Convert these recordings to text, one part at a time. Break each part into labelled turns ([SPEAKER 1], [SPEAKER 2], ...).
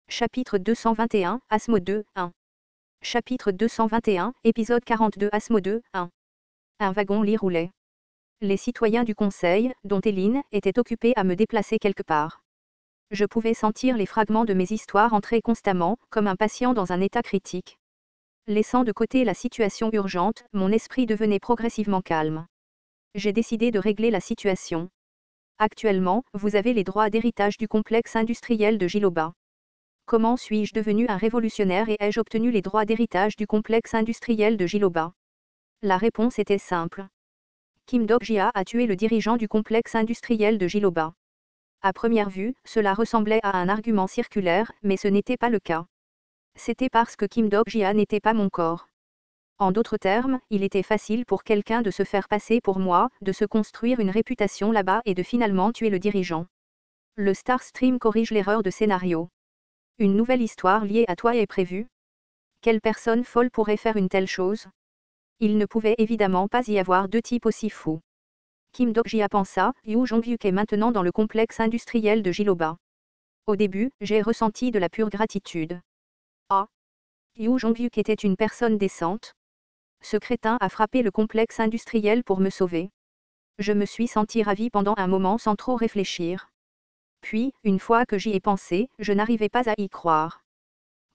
[SPEAKER 1] Chapitre 221, Asmo 2, 1. Chapitre 221, épisode 42, Asmo 2, 1. Un wagon-lit roulait. Les citoyens du conseil, dont Éline, étaient occupés à me déplacer quelque part. Je pouvais sentir les fragments de mes histoires entrer constamment, comme un patient dans un état critique. Laissant de côté la situation urgente, mon esprit devenait progressivement calme. J'ai décidé de régler la situation. Actuellement, vous avez les droits d'héritage du complexe industriel de Jiloba. Comment suis-je devenu un révolutionnaire et ai-je obtenu les droits d'héritage du complexe industriel de Jiloba? La réponse était simple. Kim Dok-jia a tué le dirigeant du complexe industriel de Jiloba. À première vue, cela ressemblait à un argument circulaire, mais ce n'était pas le cas. C'était parce que Kim Dok-jia n'était pas mon corps. En d'autres termes, il était facile pour quelqu'un de se faire passer pour moi, de se construire une réputation là-bas et de finalement tuer le dirigeant. Le Starstream corrige l'erreur de scénario. Une nouvelle histoire liée à toi est prévue. Quelle personne folle pourrait faire une telle chose? Il ne pouvait évidemment pas y avoir deux types aussi fous. Kim Dok-jia pensa, Yu Jong-hyuk est maintenant dans le complexe industriel de Jiloba. Au début, j'ai ressenti de la pure gratitude. Ah! Yu Jong-hyuk était une personne décente. Ce crétin a frappé le complexe industriel pour me sauver. Je me suis senti ravi pendant un moment sans trop réfléchir. Puis, une fois que j'y ai pensé, je n'arrivais pas à y croire.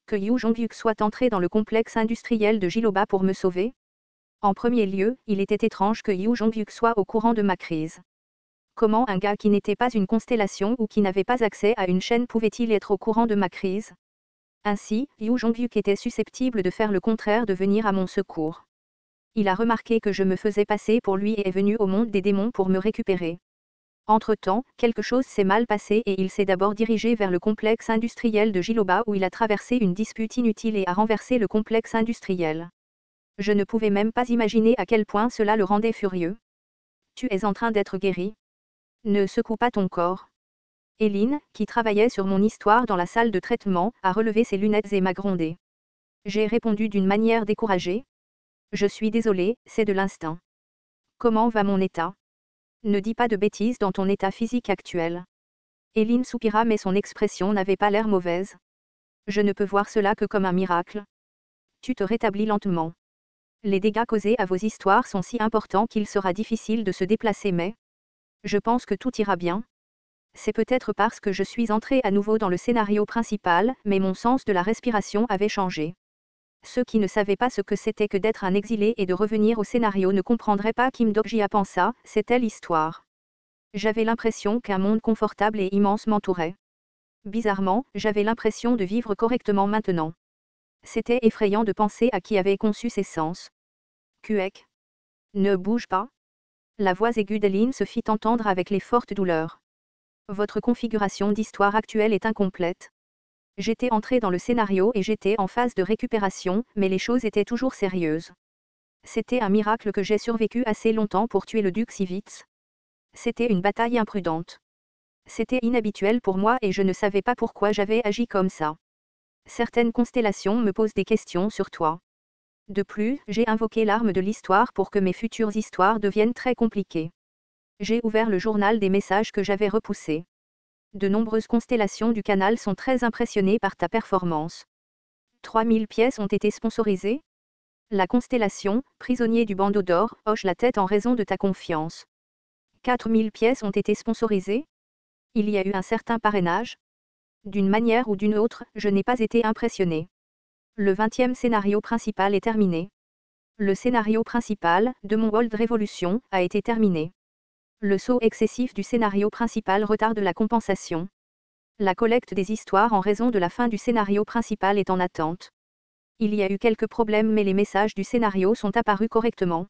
[SPEAKER 1] Que Yu Jong-hyuk soit entré dans le complexe industriel de Jiloba pour me sauver? En premier lieu, il était étrange que Yu Jong-hyuk soit au courant de ma crise. Comment un gars qui n'était pas une constellation ou qui n'avait pas accès à une chaîne pouvait-il être au courant de ma crise? Ainsi, Yu Jong-hyuk était susceptible de faire le contraire, de venir à mon secours. Il a remarqué que je me faisais passer pour lui et est venu au monde des démons pour me récupérer. Entre-temps, quelque chose s'est mal passé et il s'est d'abord dirigé vers le complexe industriel de Jiloba où il a traversé une dispute inutile et a renversé le complexe industriel. Je ne pouvais même pas imaginer à quel point cela le rendait furieux. Tu es en train d'être guéri. Ne secoue pas ton corps. Éline, qui travaillait sur mon histoire dans la salle de traitement, a relevé ses lunettes et m'a grondé. J'ai répondu d'une manière découragée. Je suis désolée, c'est de l'instinct. Comment va mon état? Ne dis pas de bêtises dans ton état physique actuel. Éline soupira mais son expression n'avait pas l'air mauvaise. Je ne peux voir cela que comme un miracle. Tu te rétablis lentement. Les dégâts causés à vos histoires sont si importants qu'il sera difficile de se déplacer mais... Je pense que tout ira bien. C'est peut-être parce que je suis entré à nouveau dans le scénario principal, mais mon sens de la respiration avait changé. Ceux qui ne savaient pas ce que c'était que d'être un exilé et de revenir au scénario ne comprendraient pas. Kim Dok-jia pensa, c'était l'histoire. J'avais l'impression qu'un monde confortable et immense m'entourait. Bizarrement, j'avais l'impression de vivre correctement maintenant. C'était effrayant de penser à qui avait conçu ces sens. Kuek. Ne bouge pas. La voix aiguë d'Éline se fit entendre avec les fortes douleurs. Votre configuration d'histoire actuelle est incomplète. J'étais entré dans le scénario et j'étais en phase de récupération, mais les choses étaient toujours sérieuses. C'était un miracle que j'ai survécu assez longtemps pour tuer le duc si vite. C'était une bataille imprudente. C'était inhabituel pour moi et je ne savais pas pourquoi j'avais agi comme ça. Certaines constellations me posent des questions sur toi. De plus, j'ai invoqué l'arme de l'histoire pour que mes futures histoires deviennent très compliquées. J'ai ouvert le journal des messages que j'avais repoussés. De nombreuses constellations du canal sont très impressionnées par ta performance. 3000 pièces ont été sponsorisées. La constellation, prisonnier du bandeau d'or, hoche la tête en raison de ta confiance. 4000 pièces ont été sponsorisées. Il y a eu un certain parrainage. D'une manière ou d'une autre, je n'ai pas été impressionné. Le 20e scénario principal est terminé. Le scénario principal, de mon World Revolution, a été terminé. Le saut excessif du scénario principal retarde la compensation. La collecte des histoires en raison de la fin du scénario principal est en attente. Il y a eu quelques problèmes mais les messages du scénario sont apparus correctement.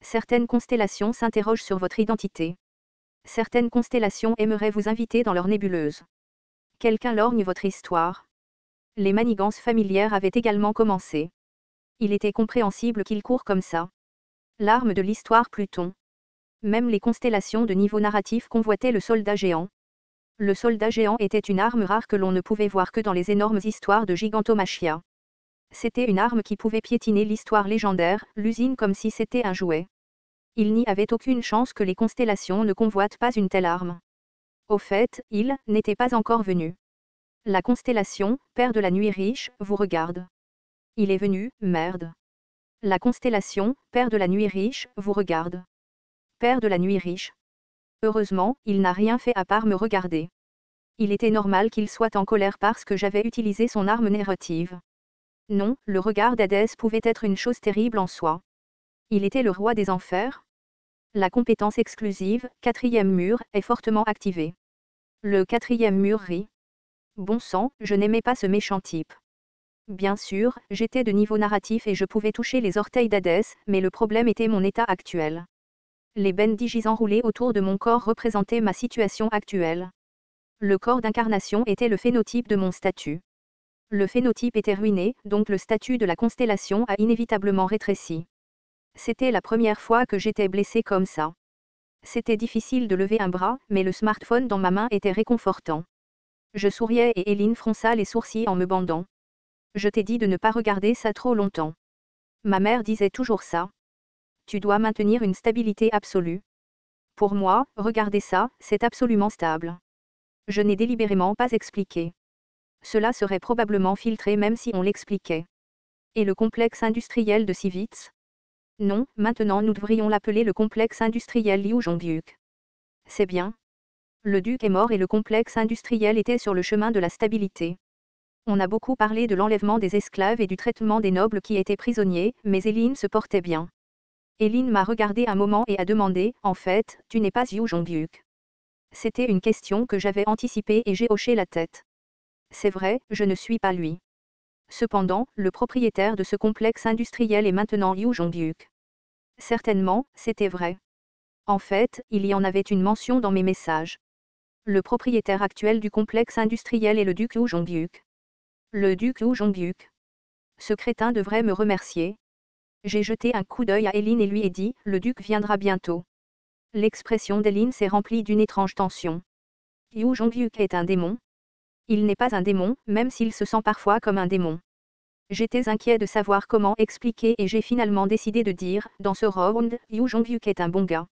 [SPEAKER 1] Certaines constellations s'interrogent sur votre identité. Certaines constellations aimeraient vous inviter dans leur nébuleuse. Quelqu'un lorgne votre histoire. Les manigances familières avaient également commencé. Il était compréhensible qu'il court comme ça. L'arme de l'histoire Pluton. Même les constellations de niveau narratif convoitaient le soldat géant. Le soldat géant était une arme rare que l'on ne pouvait voir que dans les énormes histoires de Gigantomachia. C'était une arme qui pouvait piétiner l'histoire légendaire, l'usine comme si c'était un jouet. Il n'y avait aucune chance que les constellations ne convoitent pas une telle arme. Au fait, il n'était pas encore venu. La constellation, père de la nuit riche, vous regarde. Il est venu, merde. La constellation, père de la nuit riche, vous regarde. Père de la nuit riche. Heureusement, il n'a rien fait à part me regarder. Il était normal qu'il soit en colère parce que j'avais utilisé son arme narrative. Non, le regard d'Hadès pouvait être une chose terrible en soi. Il était le roi des enfers. La compétence exclusive, quatrième mur, est fortement activée. Le quatrième mur rit. Bon sang, je n'aimais pas ce méchant type. Bien sûr, j'étais de niveau narratif et je pouvais toucher les orteils d'Hadès, mais le problème était mon état actuel. Les bendigis enroulés autour de mon corps représentaient ma situation actuelle. Le corps d'incarnation était le phénotype de mon statut. Le phénotype était ruiné, donc le statut de la constellation a inévitablement rétréci. C'était la première fois que j'étais blessé comme ça. C'était difficile de lever un bras, mais le smartphone dans ma main était réconfortant. Je souriais et Eileen fronça les sourcils en me bandant. Je t'ai dit de ne pas regarder ça trop longtemps. Ma mère disait toujours ça. Tu dois maintenir une stabilité absolue. Pour moi, regarder ça, c'est absolument stable. Je n'ai délibérément pas expliqué. Cela serait probablement filtré même si on l'expliquait. Et le complexe industriel de Sivitz? Non, maintenant nous devrions l'appeler le complexe industriel Liu Zhongduc. C'est bien. Le duc est mort et le complexe industriel était sur le chemin de la stabilité. On a beaucoup parlé de l'enlèvement des esclaves et du traitement des nobles qui étaient prisonniers, mais Eileen se portait bien. Eileen m'a regardé un moment et a demandé, en fait, tu n'es pas Liu Zhongduc. C'était une question que j'avais anticipée et j'ai hoché la tête. C'est vrai, je ne suis pas lui. Cependant, le propriétaire de ce complexe industriel est maintenant Liu Zhongduc. Certainement, c'était vrai. En fait, il y en avait une mention dans mes messages. Le propriétaire actuel du complexe industriel est le duc Liu Zhongduc. Le duc Liu Zhongduc. Ce crétin devrait me remercier. J'ai jeté un coup d'œil à Eileen et lui ai dit, le duc viendra bientôt. L'expression d'Eileen s'est remplie d'une étrange tension. Liu Zhongduc est un démon. Il n'est pas un démon, même s'il se sent parfois comme un démon. J'étais inquiet de savoir comment expliquer et j'ai finalement décidé de dire, dans ce round, Liu Zhongduc est un bon gars.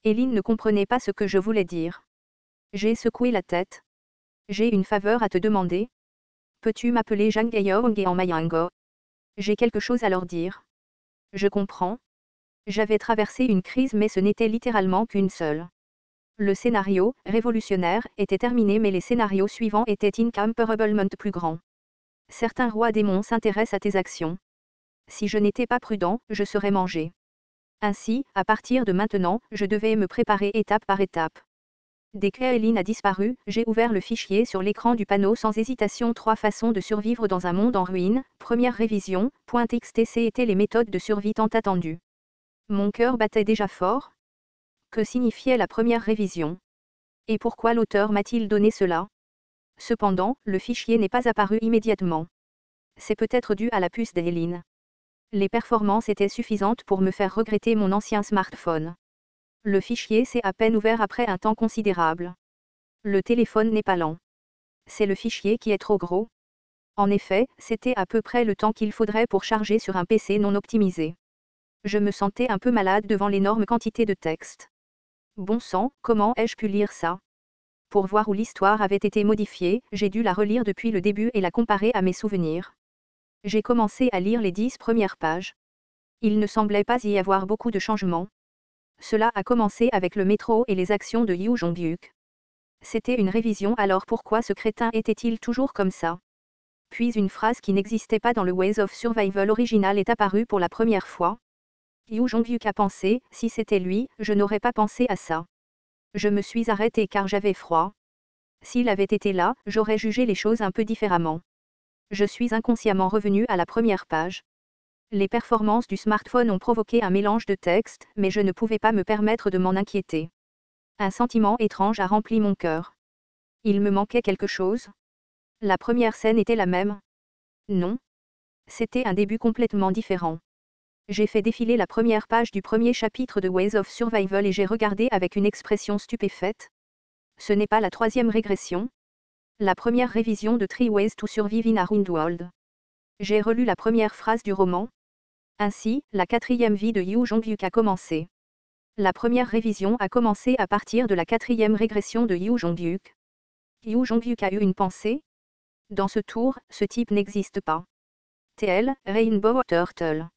[SPEAKER 1] Eileen ne comprenait pas ce que je voulais dire. J'ai secoué la tête. J'ai une faveur à te demander. Peux-tu m'appeler Zhang Gaiyong et en Mayango? J'ai quelque chose à leur dire. Je comprends. J'avais traversé une crise mais ce n'était littéralement qu'une seule. Le scénario, révolutionnaire, était terminé mais les scénarios suivants étaient incomparablement plus grands. Certains rois démons s'intéressent à tes actions. Si je n'étais pas prudent, je serais mangé. Ainsi, à partir de maintenant, je devais me préparer étape par étape. Dès que Eileen a disparu, j'ai ouvert le fichier sur l'écran du panneau sans hésitation. 3 façons de survivre dans un monde en ruine. Première révision, .xtc étaient les méthodes de survie tant attendues. Mon cœur battait déjà fort. Que signifiait la première révision? Et pourquoi l'auteur m'a-t-il donné cela? Cependant, le fichier n'est pas apparu immédiatement. C'est peut-être dû à la puce d'Eileen. Les performances étaient suffisantes pour me faire regretter mon ancien smartphone. Le fichier s'est à peine ouvert après un temps considérable. Le téléphone n'est pas lent. C'est le fichier qui est trop gros. En effet, c'était à peu près le temps qu'il faudrait pour charger sur un PC non optimisé. Je me sentais un peu malade devant l'énorme quantité de texte. Bon sang, comment ai-je pu lire ça? Pour voir où l'histoire avait été modifiée, j'ai dû la relire depuis le début et la comparer à mes souvenirs. J'ai commencé à lire les 10 premières pages. Il ne semblait pas y avoir beaucoup de changements. Cela a commencé avec le métro et les actions de Liu Zhongduc. C'était une révision, alors pourquoi ce crétin était-il toujours comme ça? Puis une phrase qui n'existait pas dans le Ways of Survival original est apparue pour la première fois. Liu Zhongduc a pensé, si c'était lui, je n'aurais pas pensé à ça. Je me suis arrêté car j'avais froid. S'il avait été là, j'aurais jugé les choses un peu différemment. Je suis inconsciemment revenu à la première page. Les performances du smartphone ont provoqué un mélange de textes, mais je ne pouvais pas me permettre de m'en inquiéter. Un sentiment étrange a rempli mon cœur. Il me manquait quelque chose. La première scène était la même. Non. C'était un début complètement différent. J'ai fait défiler la première page du premier chapitre de Ways of Survival et j'ai regardé avec une expression stupéfaite. Ce n'est pas la 3e régression. La première révision de 3 Ways to Survive in a Ruined World. J'ai relu la première phrase du roman. Ainsi, la 4e vie de Liu Zhongduc a commencé. La première révision a commencé à partir de la 4e régression de Liu Zhongduc. Liu Zhongduc a eu une pensée. Dans ce tour, ce type n'existe pas. TL, Rainbow Turtle.